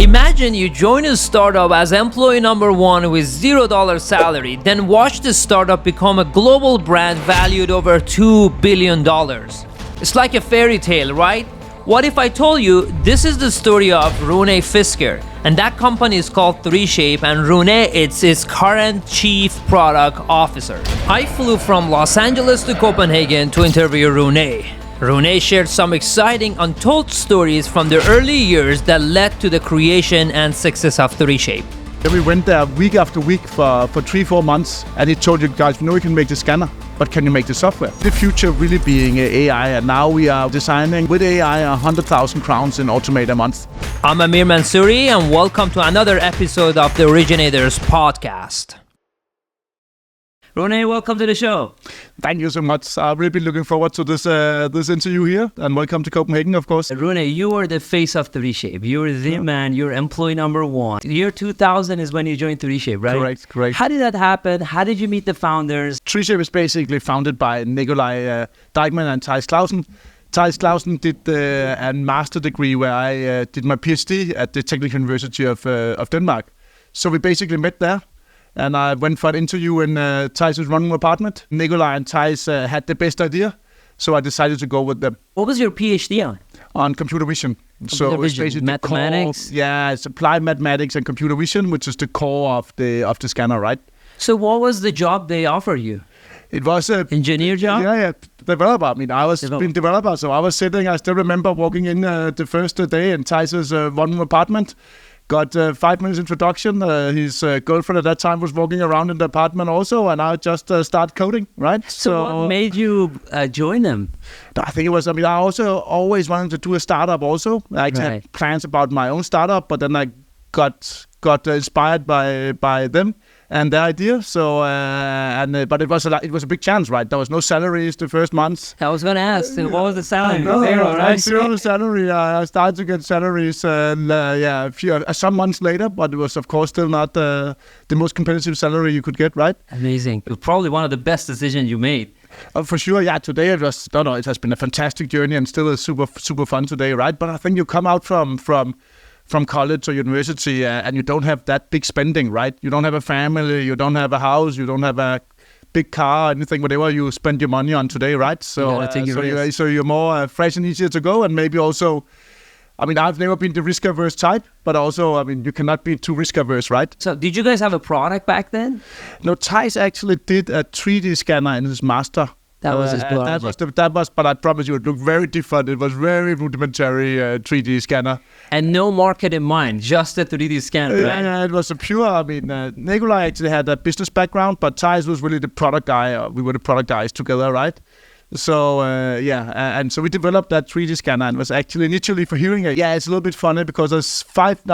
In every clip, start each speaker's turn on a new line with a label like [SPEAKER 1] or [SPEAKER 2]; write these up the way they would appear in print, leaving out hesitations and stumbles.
[SPEAKER 1] Imagine you join a startup as employee number one with $0 salary, then watch the startup become a global brand valued over $2 billion. It's like a fairy tale, right? What if I told you this is the story of Rune Fisker, and that company is called 3Shape, and Rune it's its current chief product officer. I flew from Los Angeles to Copenhagen to interview Rune. Rune shared some exciting untold stories from the early years that led to the creation and success of 3Shape.
[SPEAKER 2] We went there week after week for 3-4 months, and he told you guys, we can make the scanner, but can you make the software? The future really being AI, and now we are designing with AI 100,000 crowns in automate a month.
[SPEAKER 1] I'm Amir Mansouri, and welcome to another episode of the Originators Podcast. Rune, welcome to the show.
[SPEAKER 2] Thank you so much. I've really been looking forward to this interview here, and welcome to Copenhagen, of course.
[SPEAKER 1] Rune, you are the face of 3Shape. You're the man, you're employee number one. The year 2000 is when you joined 3Shape, right?
[SPEAKER 2] Correct.
[SPEAKER 1] How did that happen? How did you meet the founders?
[SPEAKER 2] 3Shape is basically founded by Nikolaj Dijkman and Thijs Clausen. Thijs Clausen did a master degree where I did my PhD at the Technical University of Denmark. So we basically met there. And I went for an interview in Thijs' running apartment. Nikolaj and Thijs had the best idea, so I decided to go with them.
[SPEAKER 1] What was your PhD on?
[SPEAKER 2] On computer vision.
[SPEAKER 1] Computer vision, mathematics?
[SPEAKER 2] It's applied mathematics and computer vision, which is the core of the scanner, right?
[SPEAKER 1] So what was the job they offered you?
[SPEAKER 2] It was a
[SPEAKER 1] engineer job?
[SPEAKER 2] Yeah, developer. I mean, I was being developer, so I was sitting. I still remember walking in the first day in Thijs' one-room apartment. Got 5 minutes introduction. His girlfriend at that time was walking around in the apartment also, and I just start coding, right?
[SPEAKER 1] So what made you join them?
[SPEAKER 2] I think it was, I also always wanted to do a startup also. I had plans about my own startup, but then I got inspired by them and their idea. So, but it was a big chance, right? There was no salaries the first month.
[SPEAKER 1] I was going to ask, what was the salary?
[SPEAKER 2] Zero, right? Zero salary. I started to get salaries, some months later, but it was of course still not the most competitive salary you could get, right?
[SPEAKER 1] Amazing. It was probably one of the best decisions you made.
[SPEAKER 2] For sure, yeah. Today it has been a fantastic journey and still is super, super fun today, right? But I think you come out from college or university and you don't have that big spending, right? You don't have a family, you don't have a house, you don't have a big car, anything, whatever you spend your money on today, right? So you're more fresh and easier to go, and maybe also, I've never been the risk-averse type, but also, you cannot be too risk-averse, right?
[SPEAKER 1] So did you guys have a product back then?
[SPEAKER 2] No, Thijs actually did a 3D scanner in his master.
[SPEAKER 1] That was his project.
[SPEAKER 2] That was, but I promise you, it looked very different. It was very rudimentary 3D scanner.
[SPEAKER 1] And no market in mind, just a 3D scanner, right?
[SPEAKER 2] Yeah, it was a pure, Nikolaj actually had a business background, but Thijs was really the product guy. We were the product guys together, right? So, and so we developed that 3D scanner, and it was actually initially for hearing aid. Yeah, it's a little bit funny because there's five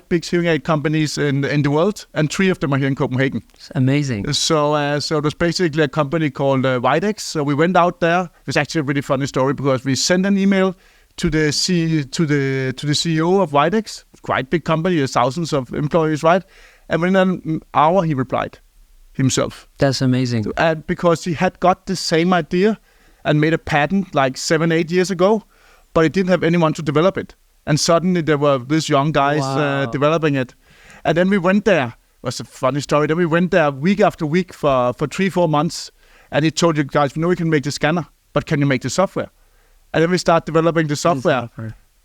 [SPEAKER 2] big hearing aid companies in the world, and 3 of them are here in Copenhagen.
[SPEAKER 1] It's amazing.
[SPEAKER 2] So it was basically a company called Widex. So we went out there. It was actually a really funny story because we sent an email to the CEO of Widex, quite big company, thousands of employees, right? And within an hour, he replied himself.
[SPEAKER 1] That's amazing.
[SPEAKER 2] And because he had got the same idea and made a patent like 7-8 years ago, but he didn't have anyone to develop it. And suddenly there were these young guys developing it. And then we went there. It was a funny story. Then we went there week after week for 3-4 months. And he told you guys, we can make the scanner, but can you make the software? And then we start developing the software.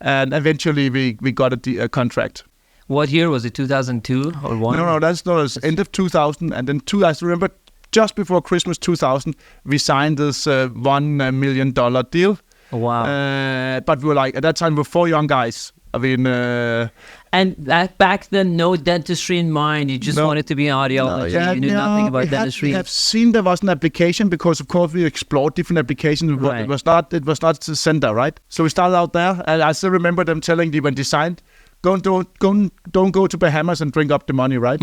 [SPEAKER 2] And eventually we got a contract.
[SPEAKER 1] What year was it, 2002 or 1?
[SPEAKER 2] No, that's end of 2000. And then I remember just before Christmas 2000, we signed this $1 million deal.
[SPEAKER 1] Oh, wow.
[SPEAKER 2] But we were at that time, we were 4 young guys.
[SPEAKER 1] And back then, no dentistry in mind. You just wanted to be an audiologist. You knew nothing about dentistry.
[SPEAKER 2] We have seen there was an application because, of course, we explored different applications. Right. It was not the center, right? So we started out there, and I still remember them telling me when they signed, don't go to Bahamas and drink up the money, right?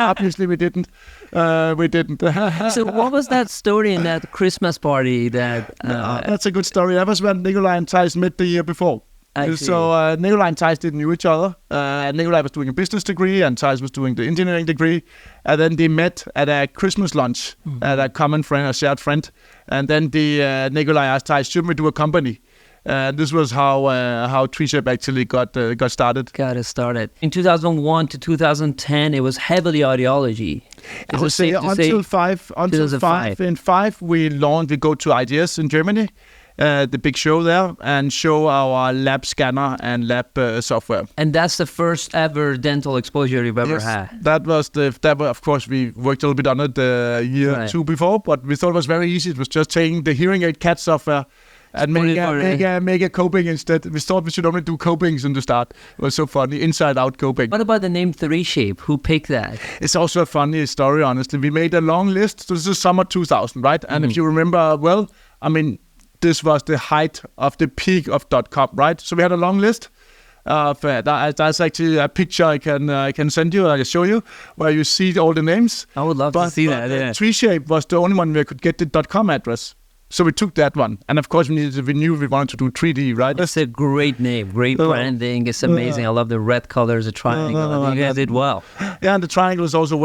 [SPEAKER 2] Obviously, we didn't. So
[SPEAKER 1] what was that story in that Christmas party?
[SPEAKER 2] That's a good story. That was when Nikolaj and Thijs met the year before. So Nikolaj and Thijs didn't know each other. Nikolaj was doing a business degree and Thijs was doing the engineering degree. And then they met at a Christmas lunch at a common friend, a shared friend. And then Nikolaj asked Thijs, should we do a company? This was how Treeshape actually got started.
[SPEAKER 1] Got it started. In 2001 to 2010, it was heavily audiology.
[SPEAKER 2] I would say until 2005. In 5, we go to IDS in Germany, the big show there, and show our lab scanner and lab software.
[SPEAKER 1] And that's the first ever dental exposure you've ever had.
[SPEAKER 2] That was of course, we worked a little bit on it the year or two before, but we thought it was very easy. It was just taking the hearing aid CAD software and make a coping instead. We thought we should only do copings in the start. It was so funny, inside out coping.
[SPEAKER 1] What about the name 3Shape? Who picked that?
[SPEAKER 2] It's also a funny story, honestly. We made a long list. So this is summer 2000, right? And if you remember well, I mean, this was the height of the peak of .com, right? So we had a long list. That's actually a picture I can send you, I can show you, where you see all the names.
[SPEAKER 1] I would love to see that. Yeah.
[SPEAKER 2] 3Shape was the only one where I could get the .com address. So we took that one. And of course, we knew we wanted to do 3D, right?
[SPEAKER 1] It's a great name, great branding. It's amazing. I love the red colors, the triangle. You guys did well.
[SPEAKER 2] Yeah, and the triangle is also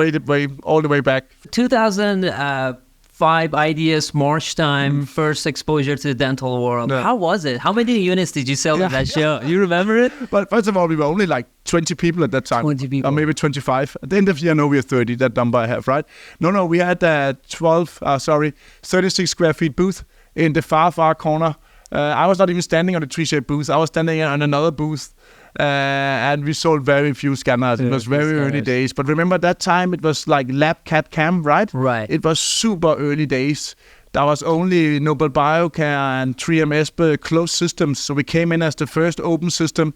[SPEAKER 2] all the way back.
[SPEAKER 1] 2005 IDS March time, first exposure to the dental world. Yeah. How was it? How many units did you sell at that show? You remember it?
[SPEAKER 2] But first of all, we were only like 20 people at that time.
[SPEAKER 1] 20 people.
[SPEAKER 2] Or maybe 25. At the end of the year, no, we are 30. That number I have, right? No, we had 36 square feet booth in the far corner. I was not even standing on the 3Shape booth. I was standing on another booth. And we sold very few scanners. It was very early days. But remember that time it was like lab CAD cam, right?
[SPEAKER 1] Right.
[SPEAKER 2] It was super early days. There was only Nobel Biocare and 3MS closed systems. So we came in as the first open system.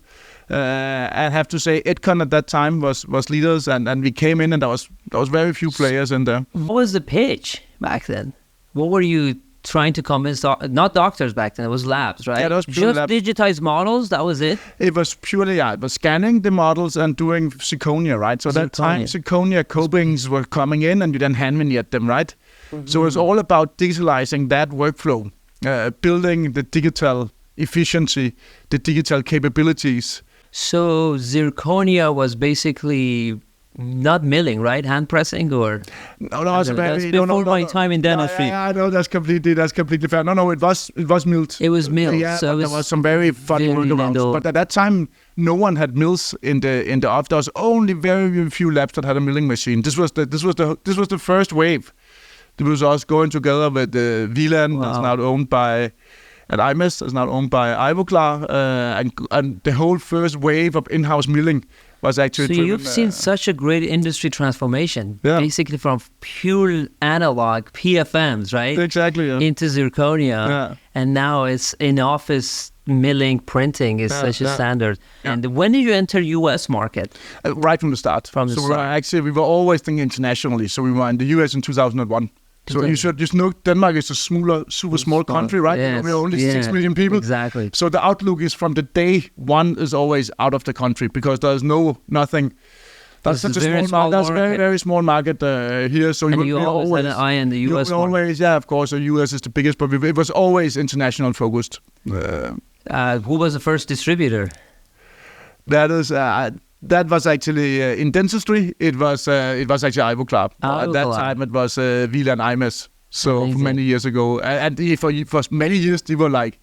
[SPEAKER 2] I have to say, Edcon at that time was leaders, and we came in, and there was very few players in there.
[SPEAKER 1] What was the pitch back then? What were you trying to convince? Not doctors back then, it was labs, right?
[SPEAKER 2] Yeah, it was pure
[SPEAKER 1] just digitized models, that was it?
[SPEAKER 2] It was purely, it was scanning the models and doing zirconia, right? So that time, zirconia copings were coming in, and you then hand vignette them, right? Mm-hmm. So it was all about digitalizing that workflow, building the digital efficiency, the digital capabilities.
[SPEAKER 1] So zirconia was basically not milling, right? Hand pressing, or
[SPEAKER 2] no, it's
[SPEAKER 1] that's before my time in dentistry.
[SPEAKER 2] Yeah, no, that's completely fair. No, it was milled.
[SPEAKER 1] It was milled.
[SPEAKER 2] Yeah,
[SPEAKER 1] so
[SPEAKER 2] there was some very funny workarounds. But at that time, no one had mills in the office. There was only very few labs that had a milling machine. This was the first wave. It was us going together with VLAN, that's now owned by. And IMES is now owned by Ivoclar, and the whole first wave of in-house milling was actually.
[SPEAKER 1] So you've seen such a great industry transformation, basically from pure analog PFMs, right?
[SPEAKER 2] Exactly. Yeah.
[SPEAKER 1] Into zirconia, and now it's in-office milling, printing is such a standard. Yeah. And when did you enter US market?
[SPEAKER 2] Right from the start. We were always thinking internationally. So we were in the US in 2001. So you should just know Denmark is a super small country, right?
[SPEAKER 1] Yes,
[SPEAKER 2] we're only 6 million people.
[SPEAKER 1] Exactly.
[SPEAKER 2] So the outlook is from the day one is always out of the country because there's nothing. That's such a small market. That's a very, very small market here. So
[SPEAKER 1] you always had an eye in the US market.
[SPEAKER 2] Always, yeah, of course. The US is the biggest, but it was always international focused.
[SPEAKER 1] Who was the first distributor?
[SPEAKER 2] That was actually in dentistry. It was actually Ivoclar. At that time, it was Vila and IMES. So many years ago, and for many years, they were like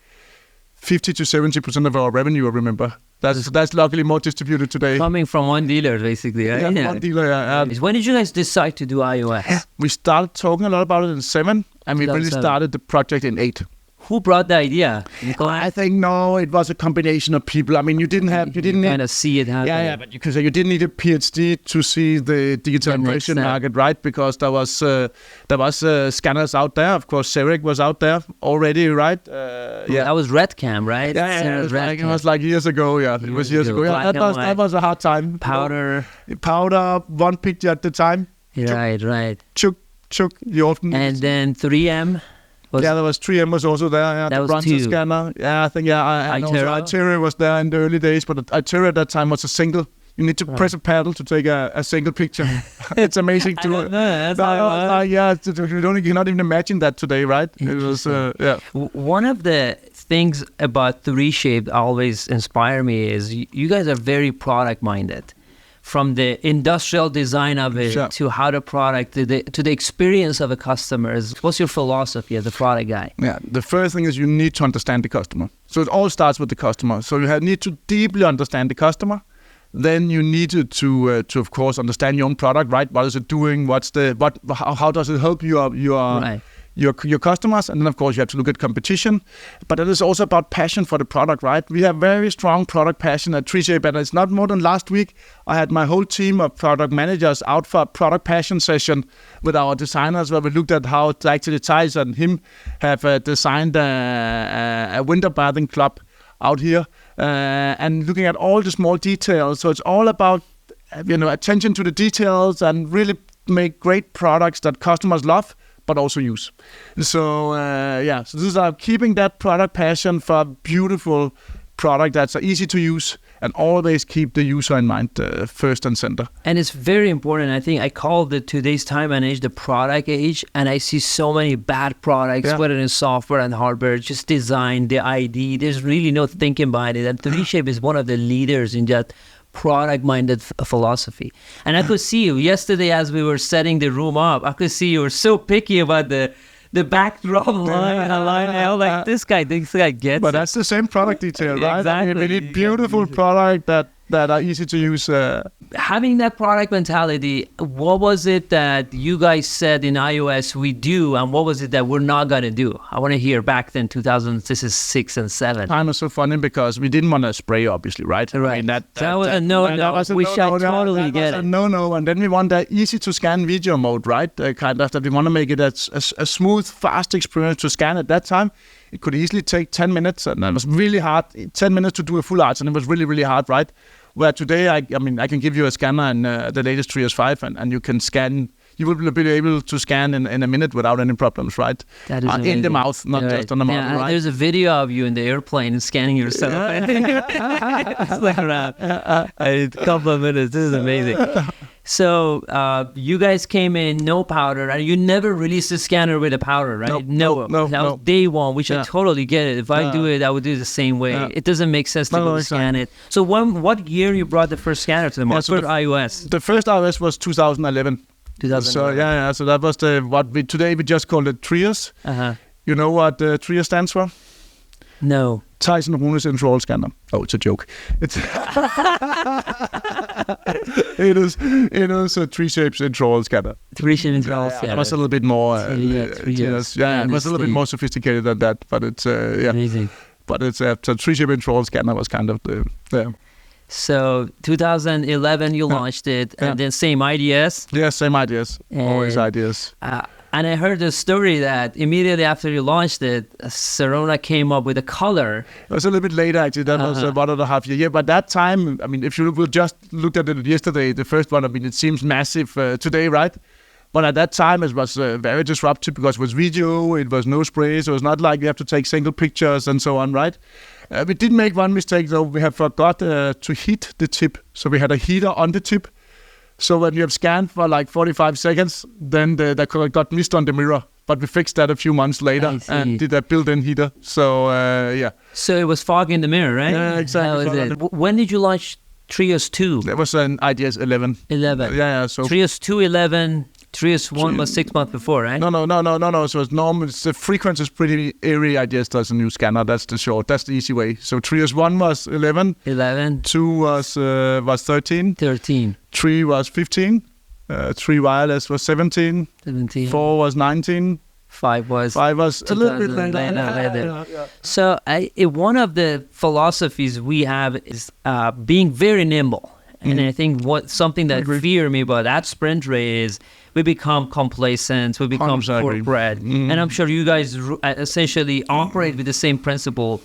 [SPEAKER 2] 50 to 70% of our revenue. I remember. That's luckily more distributed today.
[SPEAKER 1] Coming from one dealer, basically. Right?
[SPEAKER 2] Yeah, one dealer.
[SPEAKER 1] When did you guys decide to do iOS?
[SPEAKER 2] We started talking a lot about it in 7, and we really started the project in 8.
[SPEAKER 1] Who brought the idea? Nikolai?
[SPEAKER 2] I think it was a combination of people. I mean, you didn't
[SPEAKER 1] kind of see it happen.
[SPEAKER 2] Yeah, but you could say you didn't need a PhD to see the digital impression market, right? Because there was scanners out there. Of course, CEREC was out there already, right?
[SPEAKER 1] That was RedCam, right?
[SPEAKER 2] Yeah, it was like years ago. Yeah, it was years ago. Yeah, that was a hard time.
[SPEAKER 1] Powder,
[SPEAKER 2] one picture at the time.
[SPEAKER 1] Right.
[SPEAKER 2] Chuk, the often.
[SPEAKER 1] And then 3M.
[SPEAKER 2] There was 3M was also there. Yeah,
[SPEAKER 1] that
[SPEAKER 2] the
[SPEAKER 1] was 2.
[SPEAKER 2] Scanner. Yeah, I think Itera was there in the early days, but Itera at that time was a single. You need to press a paddle to take a single picture. It's amazing to.
[SPEAKER 1] You
[SPEAKER 2] cannot even imagine that today, right? It was
[SPEAKER 1] One of the things about 3Shape always inspire me is you guys are very product minded. from the industrial design of it to how the product, to the experience of a customer. What's your philosophy as a product guy?
[SPEAKER 2] Yeah, the first thing is you need to understand the customer. So it all starts with the customer. So you need to deeply understand the customer. Then you need to of course understand your own product, right? What is it doing? How does it help your customers? And then of course you have to look at competition. But it is also about passion for the product, right? We have very strong product passion at 3Shape, and it's not more than last week I had my whole team of product managers out for a product passion session with our designers, where we looked at how actually Thijs and him have designed a winter bathing club out here, and looking at all the small details. So it's all about attention to the details and really make great products that customers love but also use. So so this is keeping that product passion for a beautiful product that's easy to use, and always keep the user in mind first and center.
[SPEAKER 1] And it's very important. I think I call today's time and age the product age, and I see so many bad products, whether in software and hardware, just design, the ID. There's really no thinking behind it. And 3Shape is one of the leaders in that product-minded philosophy. And I could see you yesterday as we were setting the room up. I could see you were so picky about the backdrop line. I was like, this guy gets it.
[SPEAKER 2] But that's the same product detail, right?
[SPEAKER 1] Exactly.
[SPEAKER 2] We need beautiful product that are easy to use.
[SPEAKER 1] Having that product mentality, what was it that you guys said in iOS we do, and what was it that we're not going to do? I want to hear back then, 2006 and 7.
[SPEAKER 2] Time was so funny because we didn't want to spray, obviously, right?
[SPEAKER 1] Right.
[SPEAKER 2] I mean, that
[SPEAKER 1] was a no-no. We shall totally get it.
[SPEAKER 2] No. And then we want that easy-to-scan video mode, right? Kind of that we want to make it a smooth, fast experience to scan at that time. It could easily take 10 minutes, and it was really hard. 10 minutes to do a full arch, and it was really, really hard, right? Where today, I can give you a scanner and the latest 3S5, and you can scan. You will be able to scan in a minute without any problems, right?
[SPEAKER 1] That is
[SPEAKER 2] in the mouth, not just on the mouth, right?
[SPEAKER 1] There's a video of you in the airplane scanning yourself. It's like around a couple of minutes. This is amazing. So you guys came in no powder, and you never released a scanner with a powder, right?
[SPEAKER 2] No.
[SPEAKER 1] That was day one, which I totally get it. If I do it, I would do it the same way. It doesn't make sense to scan it. So what year you brought the first scanner to the market for iOS?
[SPEAKER 2] The first iOS was 2011.
[SPEAKER 1] 2011.
[SPEAKER 2] So that was today we just call it Trias. You know what Trias stands for?
[SPEAKER 1] No.
[SPEAKER 2] Thijs and Rune's intraoral scanner. Oh, it's a joke. It is a 3Shape's intraoral scanner.
[SPEAKER 1] 3Shape intraoral scanner.
[SPEAKER 2] It was a little bit more. It was a little bit more sophisticated than that, but it's
[SPEAKER 1] amazing.
[SPEAKER 2] But it's so 3Shape intraoral scanner was kind of the.
[SPEAKER 1] So 2011 you launched it, and then same ideas.
[SPEAKER 2] Yeah, same ideas. Always ideas.
[SPEAKER 1] And I heard the story that immediately after you launched it, Sirona came up with a color.
[SPEAKER 2] It was a little bit later, actually. That was 1.5 years. Yeah, but that time, I mean, if you just looked at it yesterday, the first one, I mean, it seems massive today, right? But at that time, it was very disruptive because it was video, it was no spray, so it's not like you have to take single pictures and so on, right? We did make one mistake, though. We have forgot to heat the tip. So we had a heater on the tip. So when you have scanned for like 45 seconds, then that got mist on the mirror. But we fixed that a few months later and did a built-in heater. So,
[SPEAKER 1] So it was fog in the mirror, right?
[SPEAKER 2] Yeah, exactly.
[SPEAKER 1] That was it. When did you launch Trios 2?
[SPEAKER 2] That was an IDS 11.
[SPEAKER 1] 11.
[SPEAKER 2] Yeah, so...
[SPEAKER 1] Trios 2, 11... Trios 1 was 6 months before, right?
[SPEAKER 2] No. So it's normal. The frequency is pretty airy. I just does a new scanner. That's the easy way. So Trios 1 was 11. 2 was 13. 3 was 15. 3 wireless was 17. 4 was 19.
[SPEAKER 1] 5 was
[SPEAKER 2] a little bit later.
[SPEAKER 1] So one of the philosophies we have is being very nimble. And I think something that fear me about that sprint rate is we become complacent, we become corporate. And I'm sure you guys essentially operate with the same principle.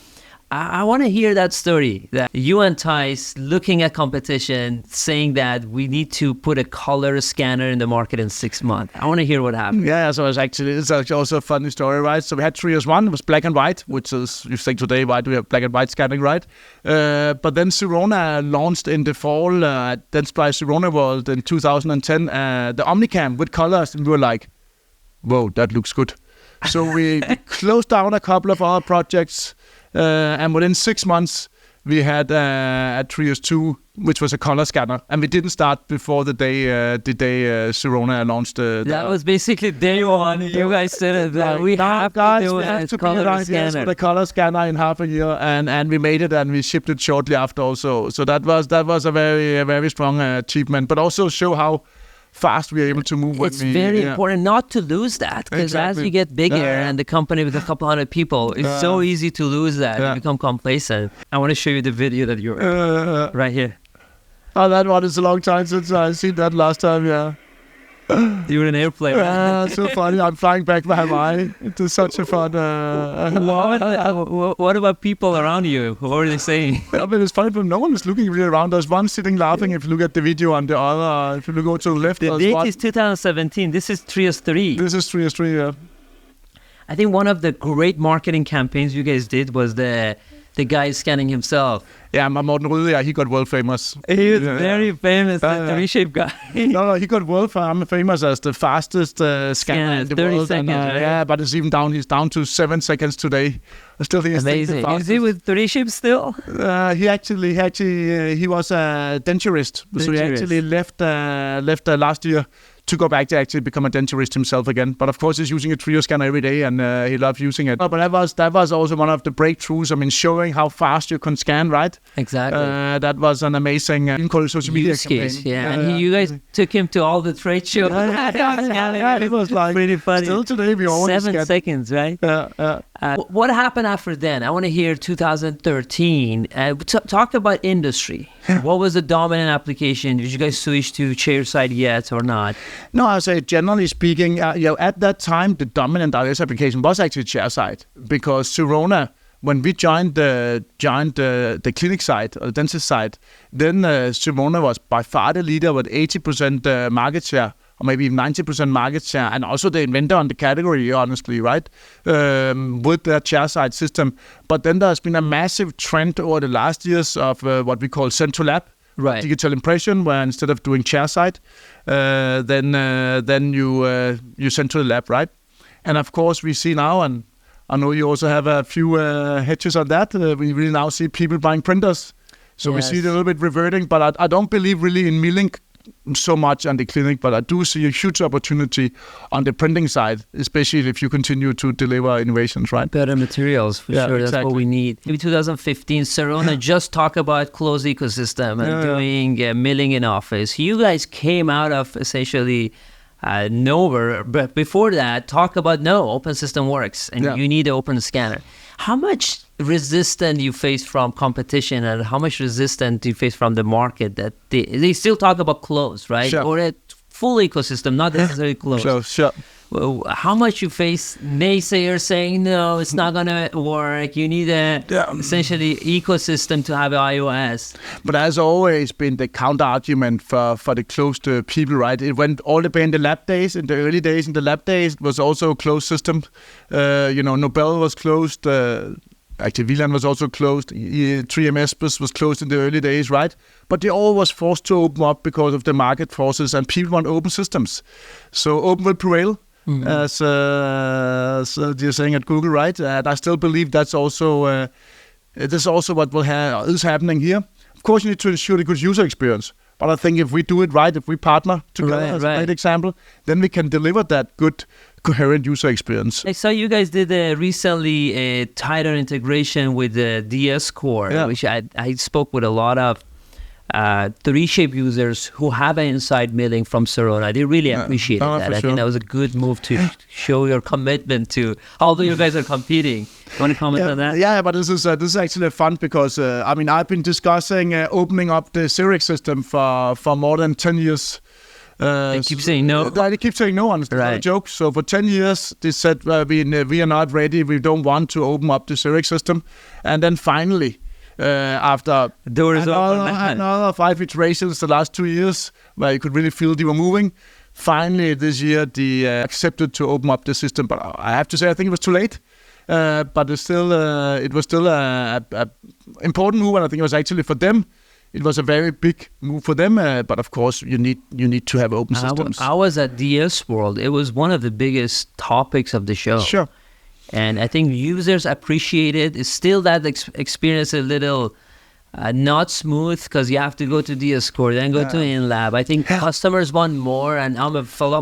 [SPEAKER 1] I want to hear that story, that you and Thijs looking at competition, saying that we need to put a color scanner in the market in 6 months. I want to hear what happened.
[SPEAKER 2] Yeah, so it's actually also a funny story, right? So we had Trios 1, it was black and white, which is, you think today, why do we have black and white scanning, right? But then Sirona launched in the fall, then by Sirona World in 2010, the Omnicam with colors, and we were like, whoa, that looks good. So we closed down a couple of our projects, and within 6 months, we had at Trios 2, which was a color scanner, and we didn't start before the day Sirona announced.
[SPEAKER 1] That was basically day one. You guys said that we have to color scanner.
[SPEAKER 2] The color scanner in half a year, and we made it, and we shipped it shortly after also. So that was a very strong achievement, but also show how fast we are able to move.
[SPEAKER 1] It's very important not to lose that, because as you get bigger and the company with a couple hundred people, it's so easy to lose that and become complacent. I want to show you the video that you're right here.
[SPEAKER 2] Oh, that one is a long time since I seen that last time.
[SPEAKER 1] You were in an airplane.
[SPEAKER 2] So funny. I'm flying back by Hawaii. It was such a fun.
[SPEAKER 1] What about people around you? What are they saying?
[SPEAKER 2] I mean, it's funny, but no one is looking really around us. One sitting laughing if you look at the video, and the other, if you go to the left.
[SPEAKER 1] The date is 2017. This is Trios 3.
[SPEAKER 2] This is Trios 3, yeah.
[SPEAKER 1] I think one of the great marketing campaigns you guys did was the guy scanning himself.
[SPEAKER 2] Yeah, Morten Røde, he got world famous.
[SPEAKER 1] He was very famous, the reshape guy.
[SPEAKER 2] No, he got world famous as the fastest scanner in the
[SPEAKER 1] 30
[SPEAKER 2] world.
[SPEAKER 1] seconds, right?
[SPEAKER 2] Yeah, but it's even down. He's down to 7 seconds today. Still, he is
[SPEAKER 1] amazing. Is he with reshape still?
[SPEAKER 2] He was a denturist. So he actually left last year to go back to actually become a denturist himself again. But of course, he's using a Trio scanner every day, and he loves using it. But that was also one of the breakthroughs. I mean, showing how fast you can scan, right?
[SPEAKER 1] Exactly.
[SPEAKER 2] That was an amazing social media campaign.
[SPEAKER 1] And you guys took him to all the trade shows.
[SPEAKER 2] It was like
[SPEAKER 1] pretty funny.
[SPEAKER 2] Still today, we always
[SPEAKER 1] 7 seconds, right? What happened after then? I want to hear 2013. Talk about industry. What was the dominant application? Did you guys switch to chairside yet or not?
[SPEAKER 2] No, I say generally speaking, at that time the dominant iOS application was actually chairside, because Sirona, when we joined the clinic side or the dentist side, then Sirona was by far the leader with 80% market share, or maybe 90% market share, and also the inventor on the category, honestly, right? With their chairside system. But then there's been a massive trend over the last years of what we call central lab.
[SPEAKER 1] Right.
[SPEAKER 2] Digital impression, where instead of doing chairside, then you send to the lab, right? And of course, we see now, and I know you also have a few hedges on that. We really now see people buying printers, so we see it a little bit reverting. But I don't believe really in milling so much on the clinic, but I do see a huge opportunity on the printing side, especially if you continue to deliver innovations, right?
[SPEAKER 1] Better materials, for sure. That's
[SPEAKER 2] exactly
[SPEAKER 1] what we need. In 2015, Sirona just talked about closed ecosystem and doing milling in office. You guys came out of essentially nowhere, but before that, talk about open system works, and you need an open scanner. How much resistance you face from competition, and how much resistance do you face from the market that they still talk about closed, right?
[SPEAKER 2] Sure.
[SPEAKER 1] Or a full ecosystem, not necessarily closed.
[SPEAKER 2] Sure.
[SPEAKER 1] Well, how much you face naysayers saying, no, it's not going to work. You need essentially ecosystem to have iOS.
[SPEAKER 2] But there's always been the counter-argument for the closed people, right? It went all the way in the lab days. In the early days, in the lab days, it was also a closed system. Nobel was closed. Actually, VLAN was also closed. 3MS was closed in the early days, right? But they all was forced to open up because of the market forces, and people want open systems. So open will prevail. As you're saying at Google, right? And I still believe that's also what is happening here. Of course, you need to ensure the good user experience. But I think if we do it right, if we partner together, as a great example, then we can deliver that good, coherent user experience.
[SPEAKER 1] I saw you guys did recently a tighter integration with the DS Core, which I spoke with a lot of 3Shape users who have an inside milling from Sirona. They really appreciated that. I think that was a good move to show your commitment to, although you guys are competing. You want to comment on that?
[SPEAKER 2] Yeah, but this is actually fun because, I've been discussing opening up the Xerox system for more than 10 years.
[SPEAKER 1] They keep saying no.
[SPEAKER 2] They keep saying no, honestly. Right. Not a joke. So for 10 years, they said, we are not ready. We don't want to open up the Xerox system. And then finally, after another 5 iterations the last 2 years, where you could really feel they were moving, finally this year they accepted to open up the system. But I have to say, I think it was too late. But it was still a important move, and I think it was actually for them. It was a very big move for them, but of course you need to have open systems.
[SPEAKER 1] I was at DS World. It was one of the biggest topics of the show.
[SPEAKER 2] Sure.
[SPEAKER 1] And I think users appreciate it. It's still that experience a little not smooth because you have to go to D-Score, then go to in-lab. I think customers want more, and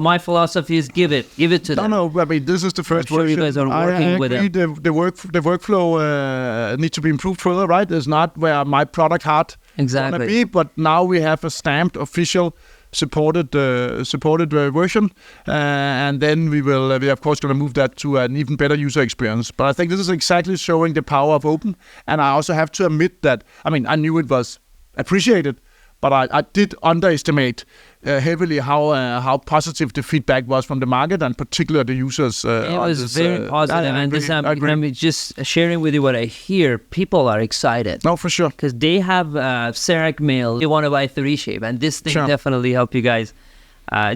[SPEAKER 1] my philosophy is give it to them.
[SPEAKER 2] No, I mean, this is the first
[SPEAKER 1] version. You guys are working with them.
[SPEAKER 2] The workflow needs to be improved further, right? It's not where my product heart
[SPEAKER 1] exactly
[SPEAKER 2] want to be, but now we have a stamped official supported version, and then we of course going to move that to an even better user experience. But I think this is exactly showing the power of open, and I also have to admit that, I mean, I knew it was appreciated, but I did underestimate heavily how positive the feedback was from the market, and particularly the users.
[SPEAKER 1] It was very positive, and I'm just sharing with you what I hear. People are excited.
[SPEAKER 2] No, for sure.
[SPEAKER 1] Because they have CEREC mail. They want to buy 3Shape, and this thing definitely help you guys.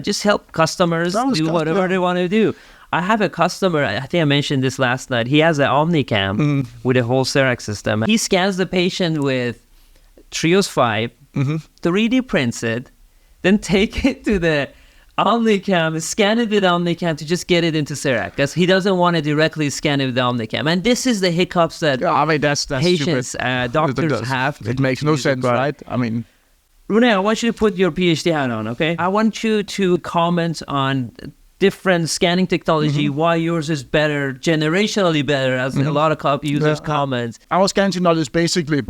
[SPEAKER 1] Just help customers do whatever they want to do. I have a customer, I think I mentioned this last night. He has an Omnicam with a whole CEREC system. He scans the patient with Trios 5, 3D prints it, then take it to the Omnicam, scan it with Omnicam to just get it into CEREC, because he doesn't want to directly scan it with the Omnicam. And this is the hiccups that
[SPEAKER 2] that's
[SPEAKER 1] patients, doctors have.
[SPEAKER 2] It makes no sense, right? I mean,
[SPEAKER 1] Rune, I want you to put your PhD hat on, okay? I want you to comment on different scanning technology, why yours is better, generationally better, as a lot of users comment.
[SPEAKER 2] Our scanning technology basically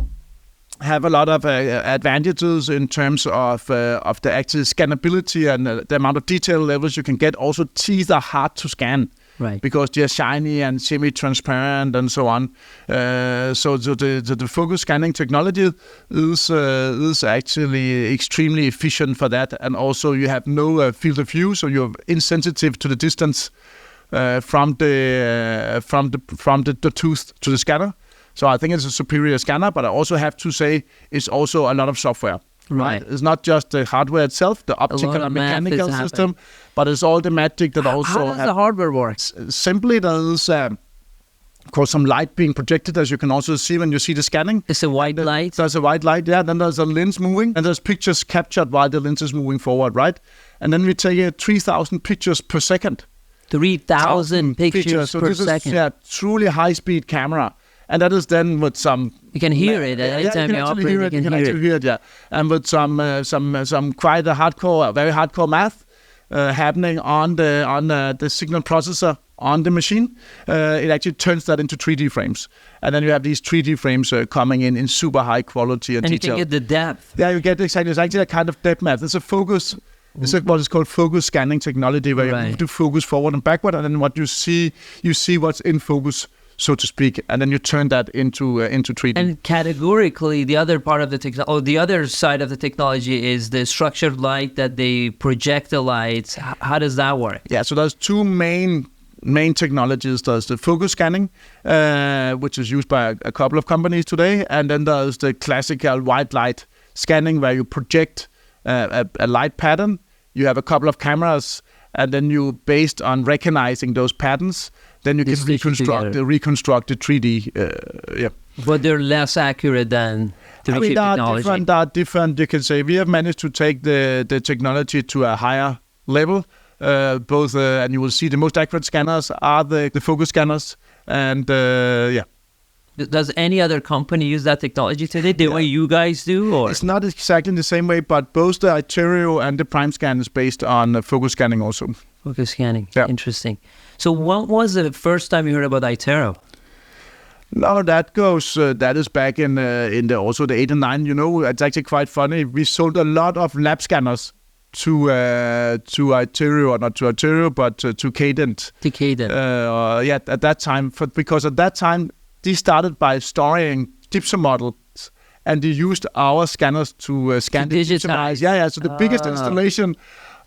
[SPEAKER 2] have a lot of advantages in terms of the actual scannability and the amount of detail levels you can get. Also, teeth are hard to scan,
[SPEAKER 1] right?
[SPEAKER 2] Because they're shiny and semi-transparent and so on. So the focus scanning technology is actually extremely efficient for that, and also you have no field of view, so you're insensitive to the distance from the tooth to the scanner. So I think it's a superior scanner, but I also have to say it's also a lot of software. Right. It's not just the hardware itself, the optical and mechanical system, but it's all the magic that also...
[SPEAKER 1] How does the hardware work?
[SPEAKER 2] Simply, there's, of course, some light being projected, as you can also see when you see the scanning.
[SPEAKER 1] It's a white light?
[SPEAKER 2] There's a white light, yeah. Then there's a lens moving, and there's pictures captured while the lens is moving forward, right? And then we take 3,000 pictures per second.
[SPEAKER 1] 3,000 pictures per second?
[SPEAKER 2] Is, truly high-speed camera. And that is then with some...
[SPEAKER 1] You can hear it every time you operate. You can actually hear it,
[SPEAKER 2] yeah. And with some quite a very hardcore math happening on the signal processor on the machine, it actually turns that into 3D frames. And then you have these 3D frames coming in super high quality and detail.
[SPEAKER 1] And you can get the depth.
[SPEAKER 2] Yeah, you get exactly. It's actually a kind of depth math. It's a focus. It's what is called focus scanning technology, where you move the focus forward and backward, and then what you see what's in focus, so to speak, and then you turn that into 3D.
[SPEAKER 1] And categorically, the other part of the other side of the technology is the structured light that they project the lights. How does that work?
[SPEAKER 2] Yeah, so there's two main technologies. There's the focus scanning, which is used by a couple of companies today, and then there's the classical white light scanning, where you project a light pattern. You have a couple of cameras, and then you, based on recognizing those patterns, then you can reconstruct the 3D.
[SPEAKER 1] But they're less accurate than the technology.
[SPEAKER 2] They are different. You can say we have managed to take the technology to a higher level. Both, and you will see the most accurate scanners are the focus scanners, and
[SPEAKER 1] Does any other company use that technology today, the way you guys do? Or
[SPEAKER 2] it's not exactly the same way, but both the Iterio and the Prime Scan is based on focus scanning also.
[SPEAKER 1] Focus scanning, interesting. So when was the first time you heard about Iterio?
[SPEAKER 2] No, that is back in also the 8 and 9. You know, it's actually quite funny. We sold a lot of lab scanners to Iterio, or not to Iterio, but to Cadent.
[SPEAKER 1] To Cadent.
[SPEAKER 2] At that time, because at that time, they started by storing gypsum models, and they used our scanners to scan the gypsum. So the biggest installation.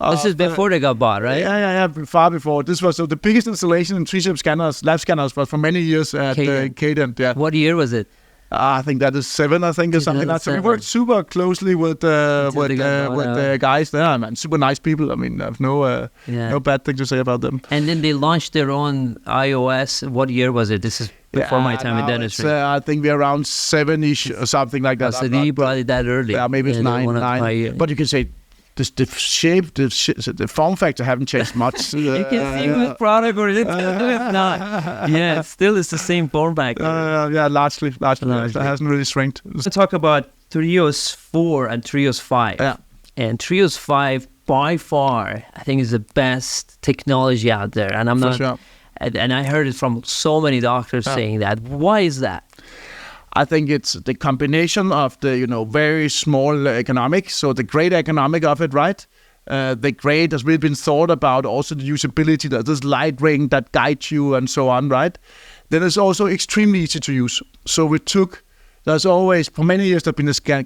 [SPEAKER 1] This is before they got bought, right?
[SPEAKER 2] Yeah, far before. This was the biggest installation in 3Shape scanners, lab scanners, was for many years at Cadent. Yeah.
[SPEAKER 1] What year was it?
[SPEAKER 2] I think that is 7, or something like that. So we worked super closely with the guys there, man. Super nice people. I mean, I have no bad thing to say about them.
[SPEAKER 1] And then they launched their own iOS. What year was it? This is before my time in dentistry.
[SPEAKER 2] I think we're around 7-ish or something like that.
[SPEAKER 1] So they brought it that early.
[SPEAKER 2] Yeah, maybe it's 9. But you can say the shape, the form factor haven't changed much.
[SPEAKER 1] You can see which product or it's not. Yeah, it still is the same form factor.
[SPEAKER 2] Largely. It hasn't really shrinked.
[SPEAKER 1] Let's talk about Trios 4 and Trios 5.
[SPEAKER 2] Yeah.
[SPEAKER 1] And Trios 5, by far, I think is the best technology out there. And I'm
[SPEAKER 2] For
[SPEAKER 1] not...
[SPEAKER 2] sure.
[SPEAKER 1] And I heard it from so many doctors saying that. Why is that?
[SPEAKER 2] I think it's the combination of the, very small economics, so the great economic of it, right? The great has really been thought about, also the usability, that this light ring that guides you and so on, right? Then it's also extremely easy to use. So there's always, for many years, there's been a scan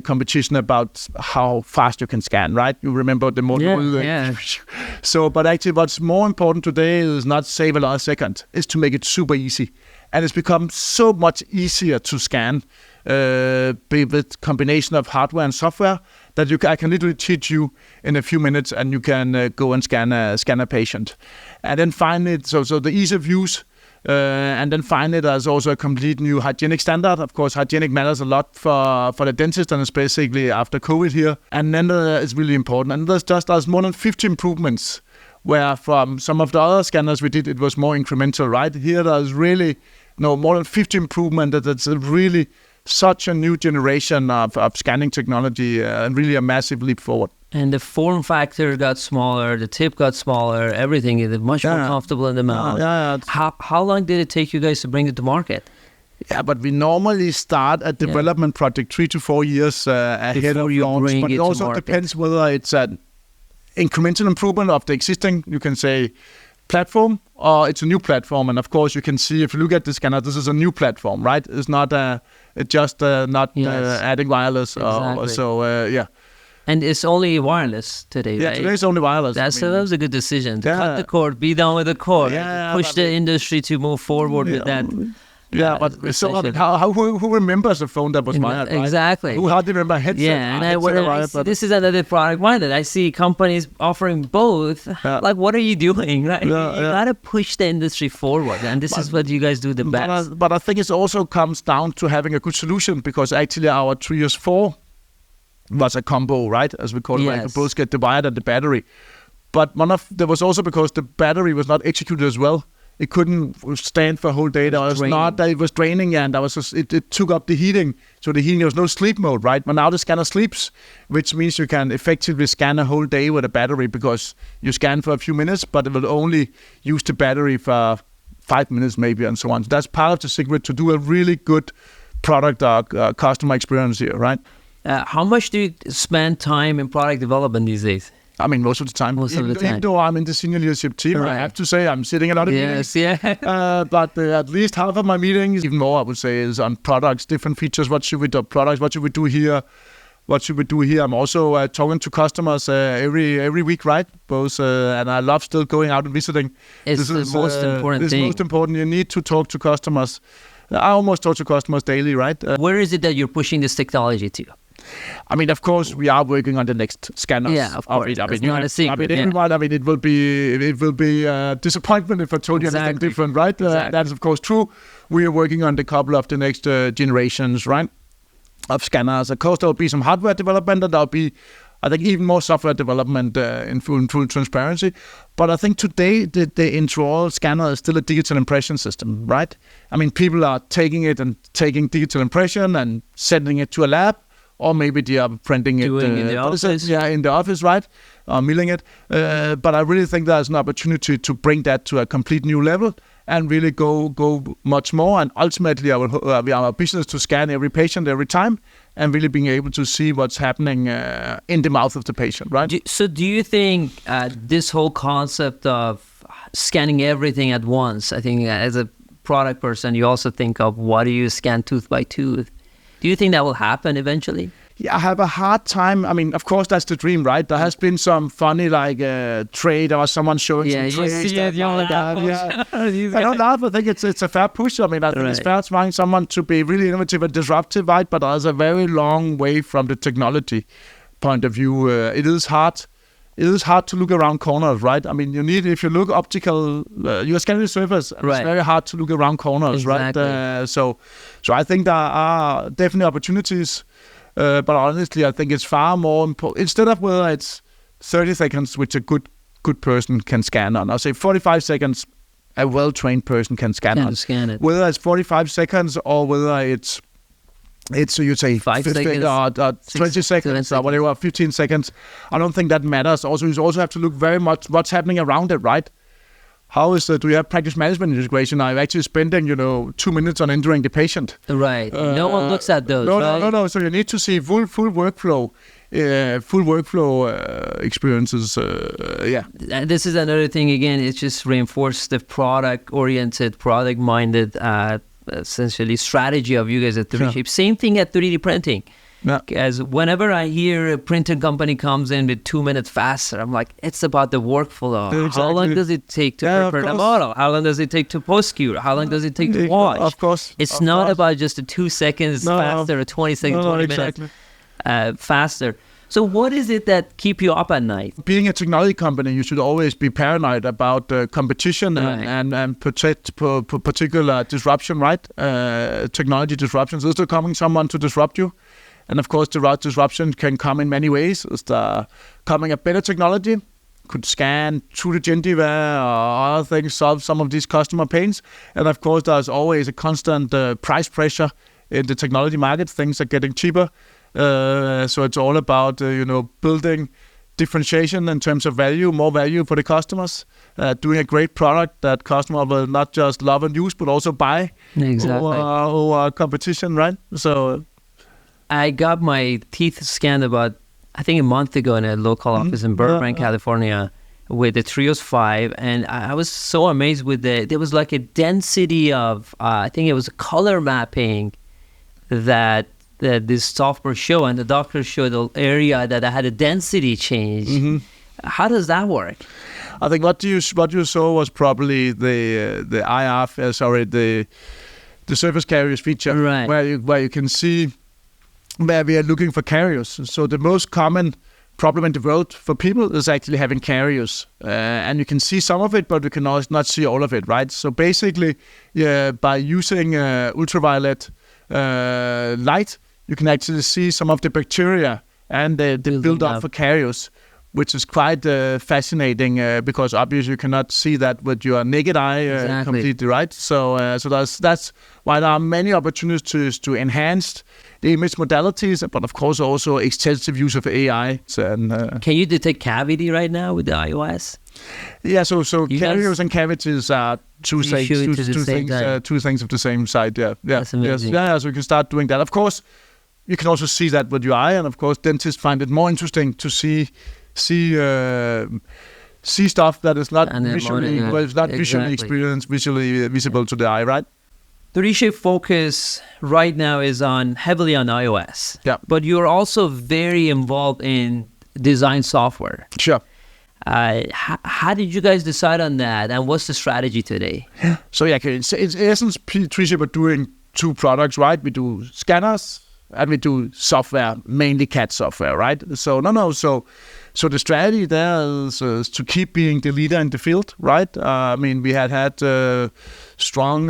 [SPEAKER 2] competition about how fast you can scan, right? You remember the model?
[SPEAKER 1] Yeah.
[SPEAKER 2] So, but actually what's more important today is not save a lot of seconds, it's to make it super easy. And it's become so much easier to scan with combination of hardware and software that I can literally teach you in a few minutes, and you can go and scan a patient. And then finally, so the ease of use, and then finally there's also a complete new hygienic standard. Of course, hygienic matters a lot for the dentist, and especially after COVID here. And then it's really important. And there's more than 50 improvements, where from some of the other scanners we did, it was more incremental, right? Here there's really more than 50 improvement. That's really such a new generation of scanning technology, and really a massive leap forward.
[SPEAKER 1] And the form factor got smaller, the tip got smaller, everything is much more comfortable in the mouth. How long did it take you guys to bring it to market?
[SPEAKER 2] Yeah, but we normally start a development project 3 to 4 years ahead of launch. But it also depends whether it's an incremental improvement of the existing, you can say, platform, or it's a new platform. And of course, you can see, if you look at the scanner, this is a new platform, right? It's not adding wireless.
[SPEAKER 1] Exactly. And it's only wireless today, right?
[SPEAKER 2] Yeah, today it's only wireless.
[SPEAKER 1] That was a good decision. To cut the cord, be done with the cord, push the industry to move forward with that.
[SPEAKER 2] Yeah, but who remembers a phone that was wired, right?
[SPEAKER 1] Exactly.
[SPEAKER 2] Who hardly remember a headset?
[SPEAKER 1] Yeah, and this is another product minded. I see companies offering both. Like, what are you doing? Right? You gotta push the industry forward, and this is what you guys do the best.
[SPEAKER 2] But I think it also comes down to having a good solution, because actually our Trios 4 was a combo, right? As we call it, where you could both get the wire and the battery. But there was also because the battery was not executed as well. It couldn't stand for a whole day. It was draining, and it took up the heating. So the heating, there was no sleep mode, right? But now the scanner sleeps, which means you can effectively scan a whole day with a battery, because you scan for a few minutes, but it will only use the battery for 5 minutes maybe, and so on. So that's part of the secret to do a really good product customer experience here, right?
[SPEAKER 1] How much do you spend time in product development these days?
[SPEAKER 2] I mean, most of the time. Even though I'm in the senior leadership team, I have to say I'm sitting a lot of meetings. But at least half of my meetings, even more, I would say, is on products, different features. What should we do? Products. What should we do here? What should we do here? I'm also talking to customers every week, right? Both, and I love still going out and visiting.
[SPEAKER 1] It's the most important thing.
[SPEAKER 2] It's most important. You need to talk to customers. I almost talk to customers daily, right?
[SPEAKER 1] Where is it that you're pushing this technology to?
[SPEAKER 2] I mean, of course, we are working on the next scanners.
[SPEAKER 1] Yeah, of course. It's not a secret.
[SPEAKER 2] It will be a disappointment if I told you anything different, right? That is, of course, true. We are working on a couple of the next generations, right, of scanners. Of course, there will be some hardware development, and there will be, I think, even more software development in full transparency. But I think today the intraoral scanner is still a digital impression system, right? I mean, people are taking it and taking digital impression and sending it to a lab. Or maybe they are printing it
[SPEAKER 1] in the office.
[SPEAKER 2] Yeah, in the office, right? Or milling it. But I really think there's an opportunity to bring that to a complete new level and really go much more. And ultimately, our business to scan every patient every time and really being able to see what's happening in the mouth of the patient, right?
[SPEAKER 1] So do you think this whole concept of scanning everything at once, I think as a product person, you also think of what do you scan tooth by tooth? Do you think that will happen eventually?
[SPEAKER 2] Yeah, I have a hard time. I mean, of course, that's the dream, right? There has been some funny, trade or someone showing some trades.
[SPEAKER 1] Yeah, you
[SPEAKER 2] I don't laugh. I think it's a fair push. I mean, I think it's fair to find someone to be really innovative and disruptive, right? But there's a very long way from the technology point of view. It is hard. It is hard to look around corners, right? I mean, if you look optical, you're scanning the surface. Right. It's very hard to look around corners, right? So I think there are definitely opportunities. But honestly, I think it's far more important. Instead of whether it's 30 seconds, which a good person can scan on, I'll say 45 seconds, a well-trained person can scan on.
[SPEAKER 1] Scan it.
[SPEAKER 2] Whether it's 45 seconds or whether it's so you say
[SPEAKER 1] 5 seconds,
[SPEAKER 2] or 20 seconds or whatever, 15 seconds. I don't think that matters. Also, you also have to look very much what's happening around it, right? How is do you have practice management integration? Are you actually spending 2 minutes on entering the patient?
[SPEAKER 1] Right. No one looks at those. Right?
[SPEAKER 2] No. So you need to see full workflow. Experiences.
[SPEAKER 1] And this is another thing. Again, it just reinforced the product-oriented, product-minded, essentially strategy of you guys at 3Shape. Same thing at 3D printing.
[SPEAKER 2] Yeah.
[SPEAKER 1] As whenever I hear a printing company comes in with 2 minutes faster, I'm like, it's about the workflow.
[SPEAKER 2] Exactly.
[SPEAKER 1] How long does it take to prepare the model? How long does it take to post-cure? How long does it take to wash?
[SPEAKER 2] Of course.
[SPEAKER 1] It's not about just the 2 seconds faster or 20 seconds, 20 minutes faster. So what is it that keep you up at night?
[SPEAKER 2] Being a technology company, you should always be paranoid about competition and protect particular disruption, right? Technology disruptions. Is there coming someone to disrupt you? And of course, the disruption can come in many ways. Is there coming a better technology? Could scan through the gingiva or other things, solve some of these customer pains. And of course, there's always a constant price pressure in the technology market. Things are getting cheaper. So it's all about, building differentiation in terms of value, more value for the customers, doing a great product that customer will not just love and use, but also buy over competition, right? So
[SPEAKER 1] I got my teeth scanned about, I think, a month ago in a local office in Burbank, California, with the Trios 5, and I was so amazed with there was like a density of, I think it was a color mapping that this software show, and the doctor showed the area that I had a density change. How does that work?
[SPEAKER 2] I think what you saw was probably the surface carriers feature,
[SPEAKER 1] right?
[SPEAKER 2] Where you can see where we are looking for carriers. So the most common problem in the world for people is actually having carriers, and you can see some of it, but we can not see all of it, right? So basically, by using ultraviolet light, you can actually see some of the bacteria and the build up for carriers, which is quite fascinating because obviously you cannot see that with your naked eye completely, right? So that's why there are many opportunities to enhance the image modalities, but of course also extensive use of AI. And
[SPEAKER 1] can you detect cavity right now with the iOS?
[SPEAKER 2] Yeah, so carriers and cavities are two things of the same side. Yeah.
[SPEAKER 1] That's amazing.
[SPEAKER 2] Yes. So you can start doing that. Of course, you can also see that with your eye, and of course, dentists find it more interesting to see stuff that is not visually experienced, visually visible to the eye, right?
[SPEAKER 1] 3Shape focus right now is heavily on iOS.
[SPEAKER 2] Yeah.
[SPEAKER 1] But you're also very involved in design software.
[SPEAKER 2] Sure.
[SPEAKER 1] How did you guys decide on that, and what's the strategy today?
[SPEAKER 2] So in essence, 3Shape are doing two products, right? We do scanners and we do software, mainly CAD software, right? So So the strategy there is to keep being the leader in the field, right? We had very strong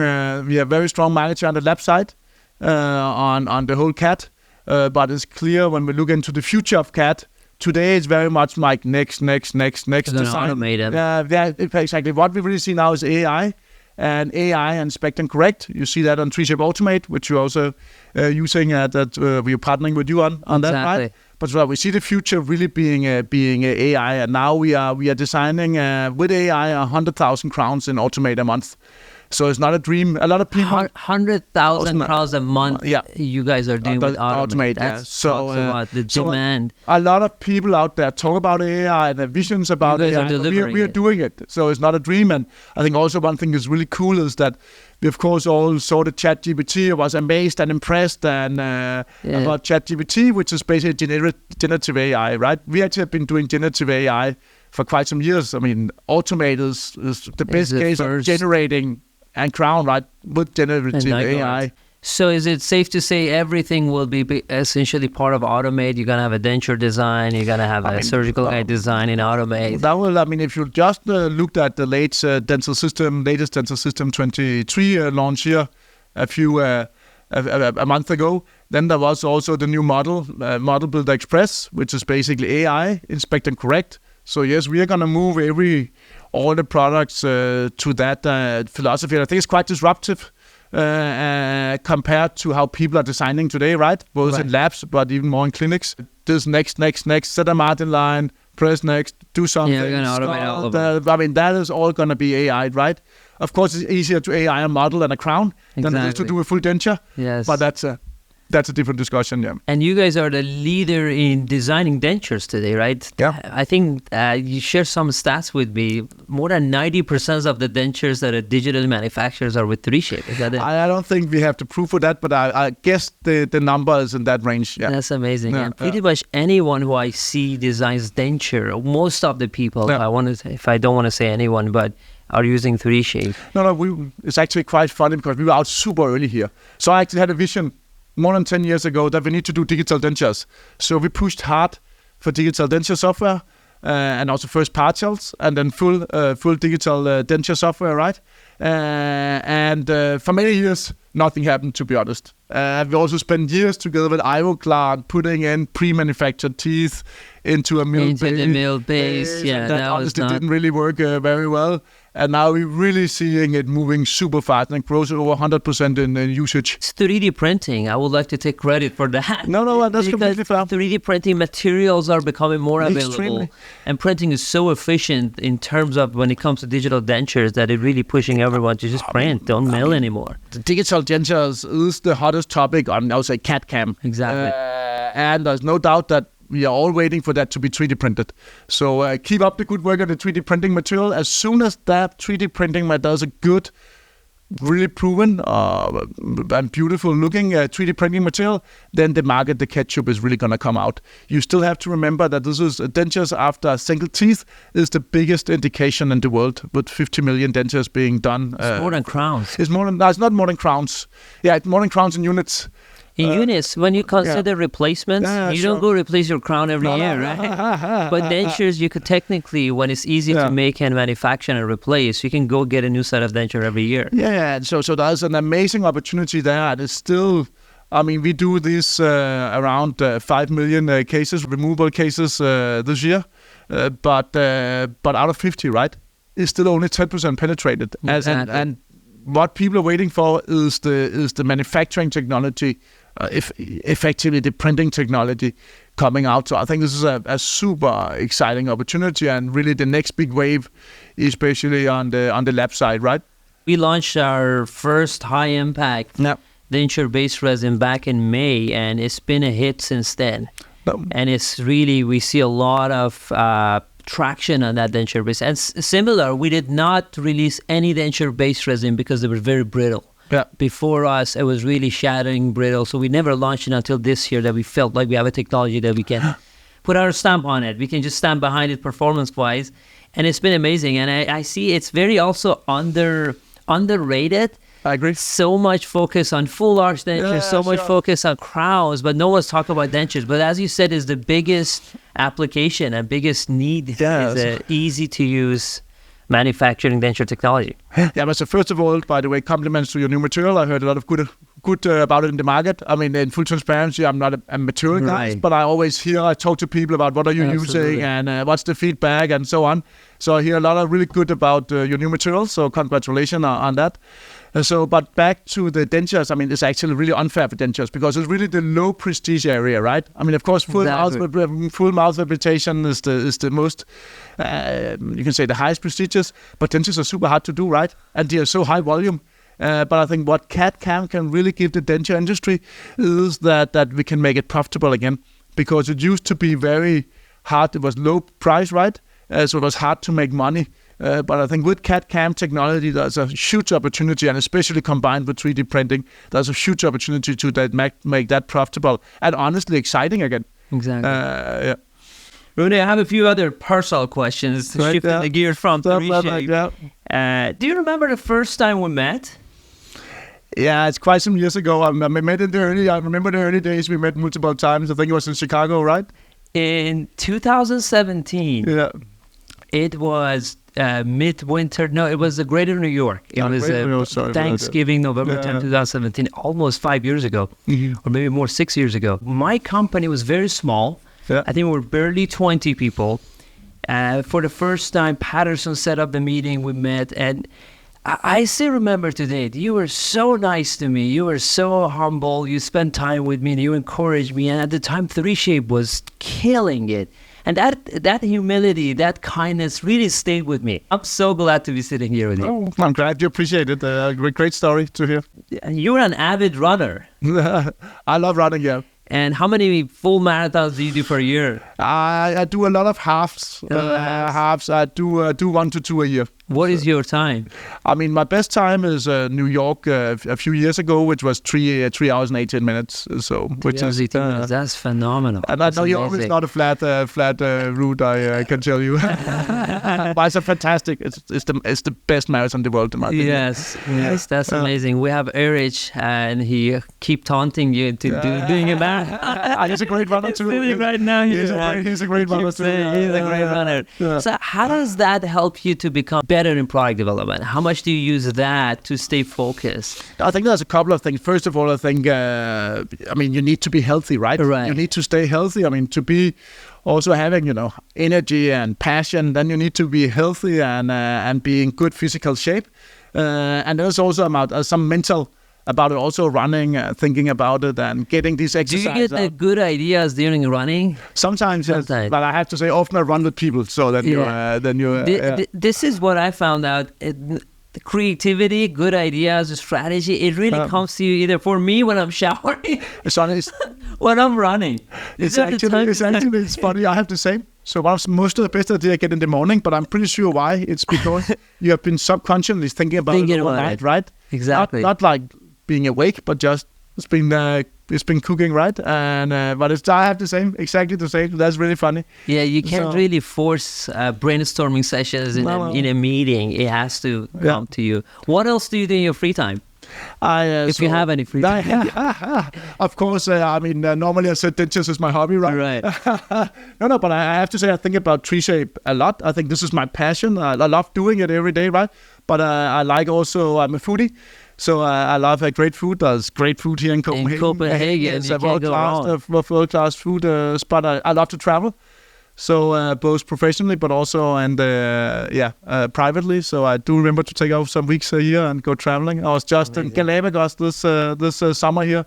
[SPEAKER 2] market share on the lab side on the whole CAD, but it's clear when we look into the future of CAD. Today it's very much like next design.
[SPEAKER 1] Automated.
[SPEAKER 2] Yeah, exactly. What we really see now is AI and inspect and correct. You see that on 3Shape Automate, which you're also using that we're partnering with you on that, right? But we see the future really being AI, and now we are designing with AI 100,000 crowns in Automate a month. So it's not a dream. A lot of people
[SPEAKER 1] 100,000 crowns a month.
[SPEAKER 2] Yeah.
[SPEAKER 1] You guys are doing with Automate. That's about the demand.
[SPEAKER 2] A lot of people out there talk about AI and have visions about AI. We are doing it. So it's not a dream. And I think also one thing that's really cool is that we of course all saw the ChatGPT. I was amazed and impressed about ChatGPT, which is basically generative AI, right? We actually have been doing generative AI for quite some years. Automate is the best case of generating and crown, right, with generative AI.
[SPEAKER 1] So is it safe to say everything will be essentially part of Automate? You're going to have a denture design, you're going to have a surgical guide design in Automate.
[SPEAKER 2] That will, if you just looked at the latest dental system 23 launch here a month ago, Then there was also the new model Builder Express, which is basically AI, inspect and correct. So yes, we are going to move all the products to that philosophy. And I think it's quite disruptive compared to how people are designing today, right? Both in labs, but even more in clinics. This next, set a margin line, press next, do something.
[SPEAKER 1] Yeah, we're going to automate all of it.
[SPEAKER 2] I mean, that is all going to be AI, right? Of course, it's easier to AI a model and a crown than it is to do a full denture.
[SPEAKER 1] Yes.
[SPEAKER 2] But that's a different discussion, yeah.
[SPEAKER 1] And you guys are the leader in designing dentures today, right?
[SPEAKER 2] Yeah.
[SPEAKER 1] I think you share some stats with me. More than 90% of the dentures that are digitally manufactured are with 3Shape. Is that it?
[SPEAKER 2] I don't think we have to prove for that, but I guess the number is in that range. Yeah.
[SPEAKER 1] That's amazing. Yeah. And pretty much anyone who I see designs denture, most of the people, if I don't want to say anyone, but are using 3Shape.
[SPEAKER 2] No, it's actually quite funny because we were out super early here. So I actually had a vision more than 10 years ago that we need to do digital dentures. So we pushed hard for digital denture software and also first partials and then full digital denture software, right? And for many years, nothing happened, to be honest. We also spent years together with Ivoclar putting in pre-manufactured teeth into a mill base.
[SPEAKER 1] Yeah,
[SPEAKER 2] that honestly didn't really work very well. And now we're really seeing it moving super fast and grows over 100% in usage.
[SPEAKER 1] It's 3D printing. I would like to take credit for that.
[SPEAKER 2] No, that's completely fair.
[SPEAKER 1] 3D printing materials are becoming more available. Extremely. And printing is so efficient in terms of when it comes to digital dentures that it's really pushing everyone to just print, don't mill anymore.
[SPEAKER 2] The digital dentures is the hottest topic on, I would say, CAD/CAM.
[SPEAKER 1] Exactly.
[SPEAKER 2] And there's no doubt that we are all waiting for that to be 3D printed. So keep up the good work on the 3D printing material. As soon as that 3D printing material is a good, really proven and beautiful looking 3D printing material, then the ketchup is really going to come out. You still have to remember that this is dentures after single teeth is the biggest indication in the world, with 50 million dentures being done.
[SPEAKER 1] It's more than crowns.
[SPEAKER 2] It's not more than crowns. Yeah, it's more than crowns in units.
[SPEAKER 1] In units, when you consider replacements, you don't go replace your crown every year, right? But dentures, you could technically, when it's easy to make and manufacture and replace, you can go get a new set of denture every year.
[SPEAKER 2] Yeah, so there's an amazing opportunity there. And it's still, I mean, we do this around 5 million cases, removable cases this year. But out of 50, right, it's still only 10% penetrated.
[SPEAKER 1] Exactly.
[SPEAKER 2] And what people are waiting for is the manufacturing technology, effectively the printing technology coming out. So I think this is a super exciting opportunity and really the next big wave, especially on the lab side, right?
[SPEAKER 1] We launched our first high impact denture-based resin back in May, and it's been a hit since then. And it's really, we see a lot of traction on that denture-based. And similar, we did not release any denture-based resin because they were very brittle.
[SPEAKER 2] Yeah.
[SPEAKER 1] Before us, it was really shattering, brittle. So we never launched it until this year that we felt like we have a technology that we can put our stamp on it. We can just stand behind it performance-wise. And it's been amazing. And I see it's very also underrated.
[SPEAKER 2] I agree.
[SPEAKER 1] So much focus on full arch dentures, much focus on crowns, but no one's talking about dentures. But as you said, is the biggest application and biggest need is easy-to-use manufacturing denture technology.
[SPEAKER 2] Yeah, but so first of all, by the way, compliments to your new material. I heard a lot of good about it in the market. I mean, in full transparency, I'm not a material guy, but I talk to people about what are you using and what's the feedback and so on. So I hear a lot of really good about your new material. So congratulations on that. But back to the dentures, I mean, it's actually really unfair for dentures because it's really the low prestige area, right? I mean, of course, full mouth reputation is the most, you can say, the highest prestigious, but dentures are super hard to do, right? And they are so high volume. But I think what CAD/CAM can really give the denture industry is that we can make it profitable again, because it used to be very hard. It was low price, right? So it was hard to make money. But I think with CAD/CAM technology, there's a huge opportunity, and especially combined with 3D printing, there's a huge opportunity to make that profitable and honestly exciting again.
[SPEAKER 1] Exactly. Rune, I have a few other personal questions to shift the gear from 3Shape. Do you remember the first time we met?
[SPEAKER 2] Yeah, it's quite some years ago. I remember the early days. We met multiple times. I think it was in Chicago, right?
[SPEAKER 1] In 2017.
[SPEAKER 2] Yeah.
[SPEAKER 1] It was midwinter. No, it was the Greater New York. It was Thanksgiving, November 10, 2017, almost 5 years ago, or maybe more, 6 years ago. My company was very small. Yeah. I think we were barely 20 people. For the first time, Patterson set up the meeting. We met, and I still remember today, you were so nice to me. You were so humble. You spent time with me and you encouraged me. And at the time, 3Shape was killing it. And that humility, that kindness really stayed with me. I'm so glad to be sitting here with you.
[SPEAKER 2] Oh, I'm glad you appreciate it. Great story to hear.
[SPEAKER 1] You're an avid runner.
[SPEAKER 2] I love running, yeah.
[SPEAKER 1] And how many full marathons do you do per year?
[SPEAKER 2] I do a lot of halves. Halves. I do 1 to 2 a year.
[SPEAKER 1] What is your time?
[SPEAKER 2] I mean, my best time is New York a few years ago, which was 3 hours and 18 minutes. So, which is
[SPEAKER 1] that's phenomenal.
[SPEAKER 2] And I know you're always not a flat route. I can tell you. But it's a fantastic. It's the best marathon in the world, in my opinion.
[SPEAKER 1] Yes, that's amazing. We have Erich, and he keep taunting you into doing a marathon.
[SPEAKER 2] He's a great runner too.
[SPEAKER 1] Right now,
[SPEAKER 2] he's a great runner too.
[SPEAKER 1] He's a great runner. So, how does that help you to become better in product development? How much do you use that to stay focused?
[SPEAKER 2] I think there's a couple of things. First of all, I think, you need to be healthy, right? You need to stay healthy. I mean, to be also having, energy and passion, then you need to be healthy and be in good physical shape. And there's also about some mental about it, also running, thinking about it, and getting these exercises.
[SPEAKER 1] Do you get the good ideas during running?
[SPEAKER 2] Sometimes, yes. But I have to say, often I run with people, so that
[SPEAKER 1] This is what I found out. The creativity, good ideas, strategy, it really comes to you either for me when I'm showering, when I'm running.
[SPEAKER 2] It's funny. I have the same. So most of the best ideas I get in the morning, but I'm pretty sure why. It's because you have been subconsciously thinking about it overnight, right?
[SPEAKER 1] Exactly.
[SPEAKER 2] Not like being awake, but just it's been cooking, right? And but I have exactly the same. That's really funny.
[SPEAKER 1] Yeah, you can't really force brainstorming sessions in a meeting. It has to come to you. What else do you do in your free time? If you have any free time.
[SPEAKER 2] Of course, normally I said dentist is my hobby, right?
[SPEAKER 1] Right.
[SPEAKER 2] No, but I have to say I think about 3Shape a lot. I think this is my passion. I love doing it every day, right? But I like also, I'm a foodie. So I love great food. There's great food here in Copenhagen.
[SPEAKER 1] In Copenhagen,
[SPEAKER 2] it's a world-class food spot. I love to travel. So both professionally, but also privately. So I do remember to take off some weeks a year and go traveling. I was just in Galapagos this summer here,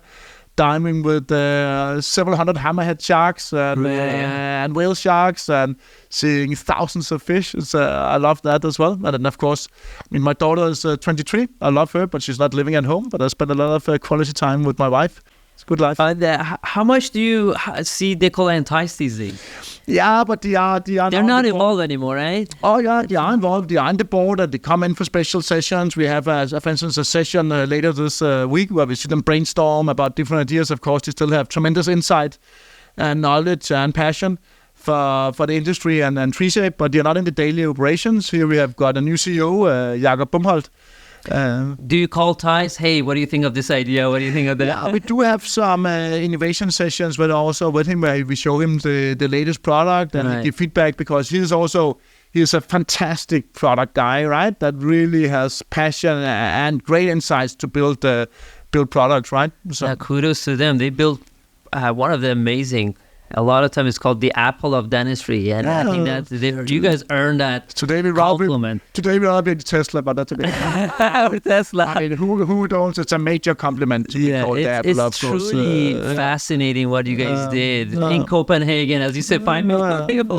[SPEAKER 2] diving with several hundred hammerhead sharks and whale sharks and seeing thousands of fish. I love that as well. And then, of course, my daughter is 23. I love her, but she's not living at home. But I spend a lot of quality time with my wife. It's a good life.
[SPEAKER 1] How much do you see Decola and Theis these days?
[SPEAKER 2] Yeah, but they're
[SPEAKER 1] not involved anymore, right?
[SPEAKER 2] Oh, yeah, they are involved. They are on the board and they come in for special sessions. We have, for instance, a session later this week where we sit and brainstorm about different ideas. Of course, they still have tremendous insight and knowledge and passion for the industry and 3Shape, but they're not in the daily operations. Here we have got a new CEO, Jakob Bumholdt.
[SPEAKER 1] Do you call Theis? Hey, what do you think of this idea? What do you think of that?
[SPEAKER 2] Yeah, we do have some innovation sessions, but also with him where we show him the latest product and give feedback, because he's a fantastic product guy, right? That really has passion and great insights to build products, right?
[SPEAKER 1] So kudos to them. They built one of the amazing. A lot of times it's called the Apple of Dentistry, and I think that you guys earned that compliment.
[SPEAKER 2] Today we are being Tesla, but that's okay.
[SPEAKER 1] Tesla.
[SPEAKER 2] I mean, who don't? It's a major compliment to be called the Apple of Dentistry.
[SPEAKER 1] It's truly fascinating what you guys did in Copenhagen, as you said, 5 million people,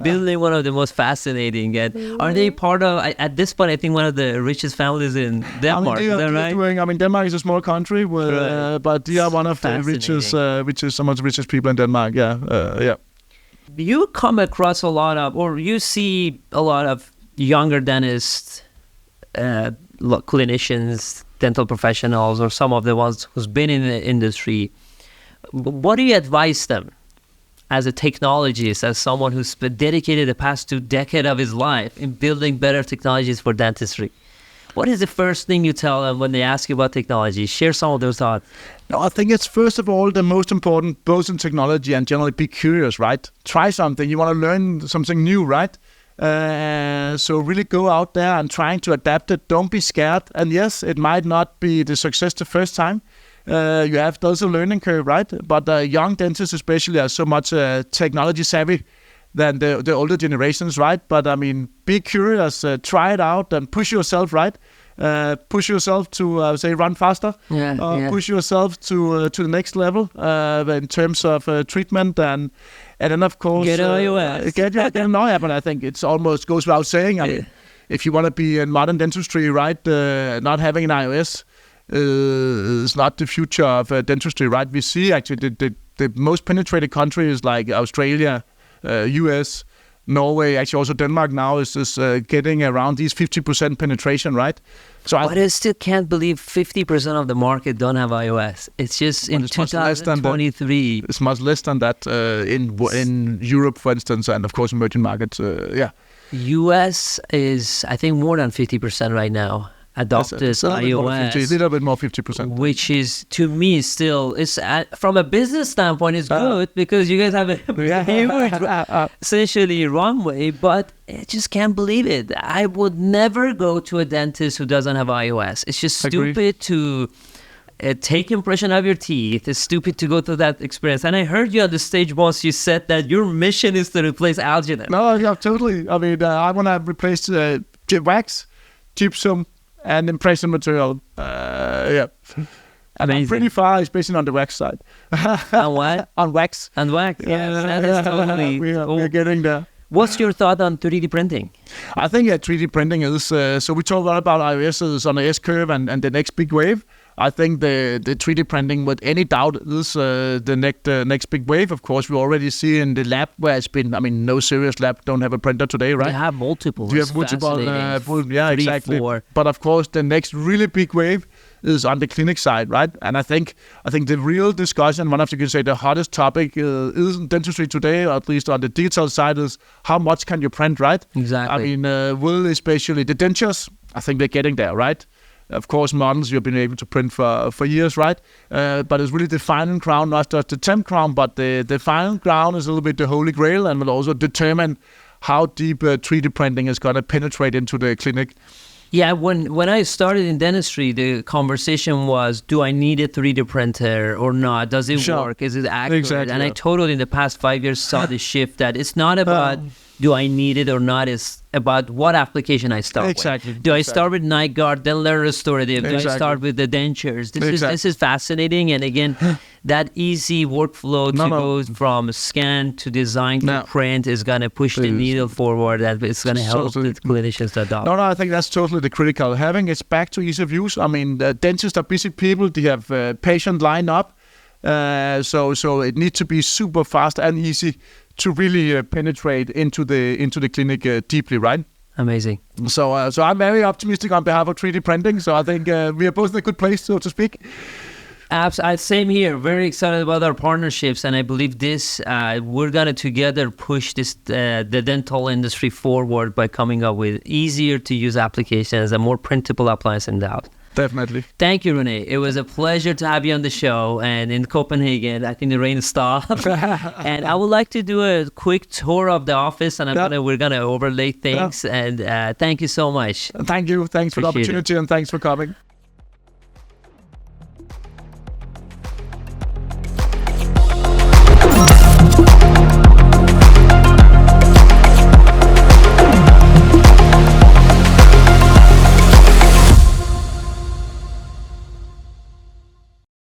[SPEAKER 1] building one of the most fascinating. And are they part of, at this point, I think one of the richest families in Denmark?
[SPEAKER 2] Denmark is a small country, but they are one of the richest, some of the richest people in Denmark. You
[SPEAKER 1] come across a lot of, or you see a lot of younger dentists, clinicians, dental professionals, or some of the ones who's been in the industry. What do you advise them as a technologist, as someone who's dedicated the past 2 decades of his life in building better technologies for dentistry? What is the first thing you tell them when they ask you about technology? Share some of those thoughts.
[SPEAKER 2] No, I think it's first of all the most important, both in technology and generally be curious, right? Try something. You want to learn something new, right? So really go out there and trying to adapt it. Don't be scared. And yes, it might not be the success the first time. There's a learning curve, right? But young dentists especially are so much technology savvy than the older generations, right? But I mean, be curious, try it out and push yourself, right? Push yourself to say run faster. Push yourself to the next level in terms of treatment and then of course
[SPEAKER 1] get iOS.
[SPEAKER 2] But I think it's almost goes without saying. I mean, if you want to be in modern dentistry, right, not having an iOS is not the future of dentistry, right? We see actually the most penetrated countries like Australia, US, Norway, actually also Denmark now is getting around these 50% penetration, right? So
[SPEAKER 1] I still can't believe 50% of the market don't have iOS. It's just in 2023.
[SPEAKER 2] It's much less than that in Europe, for instance, and of course emerging markets.
[SPEAKER 1] US is, I think, more than 50% right now. Adopted iOS,
[SPEAKER 2] a little bit more 50%,
[SPEAKER 1] which is to me still is from a business standpoint is good because you guys have a essentially runway, but I just can't believe it. I would never go to a dentist who doesn't have iOS. It's just stupid to take impression of your teeth. It's stupid to go through that experience. And I heard you on the stage once. You said that your mission is to replace alginate.
[SPEAKER 2] No, yeah, totally. I mean, I want to replace wax, gypsum, and impression material. And I'm pretty far, especially on the wax side.
[SPEAKER 1] On what?
[SPEAKER 2] On wax.
[SPEAKER 1] On wax, yeah. That is totally
[SPEAKER 2] we're getting there.
[SPEAKER 1] What's your thought on 3D printing?
[SPEAKER 2] I think 3D printing is, so we talk a lot about iOS is on the S-curve and the next big wave. I think the 3D printing, with any doubt, is the next big wave. Of course, we already see in the lab where it's been, I mean, no serious lab don't have a printer today, right?
[SPEAKER 1] You have multiple.
[SPEAKER 2] You have multiple, exactly.
[SPEAKER 1] Four.
[SPEAKER 2] But of course, the next really big wave is on the clinic side, right? And I think the real discussion, one of you can say the hottest topic is in dentistry today, or at least on the digital side, is how much can you print, right?
[SPEAKER 1] Exactly.
[SPEAKER 2] I mean, especially the dentures, I think they're getting there, right? Of course, models you've been able to print for years, right? But it's really the final crown, not just the temp crown, but the final crown is a little bit the holy grail and will also determine how deep 3D printing is going to penetrate into the clinic.
[SPEAKER 1] Yeah, when I started in dentistry, the conversation was, do I need a 3D printer or not? Does it work? Is it accurate?
[SPEAKER 2] Exactly,
[SPEAKER 1] and I totally, in the past 5 years, saw the shift that it's not about do I need it or not, it's about what application I start with. Do I start with night guard, then learn restorative? Do I start with the dentures? This is fascinating. And again, that easy workflow to go from scan to design to print is going to push the needle forward. That it's going to help the clinicians to adopt.
[SPEAKER 2] No, I think that's totally the critical. Having it back to ease of use. I mean, dentists are busy people. They have patient line up. So it needs to be super fast and easy to really penetrate into the clinic deeply, right?
[SPEAKER 1] Amazing.
[SPEAKER 2] So I'm very optimistic on behalf of 3D printing. So I think we are both in a good place, so to speak.
[SPEAKER 1] Same here. Very excited about our partnerships, and I believe this we're gonna together push this the dental industry forward by coming up with easier to use applications and more printable appliances in doubt.
[SPEAKER 2] Definitely.
[SPEAKER 1] Thank you, Rune. It was a pleasure to have you on the show. And in Copenhagen, I think the rain stopped. And I would like to do a quick tour of the office, and we're gonna overlay things. And thank you so much.
[SPEAKER 2] Thank you. Thanks for the opportunity, and thanks for coming.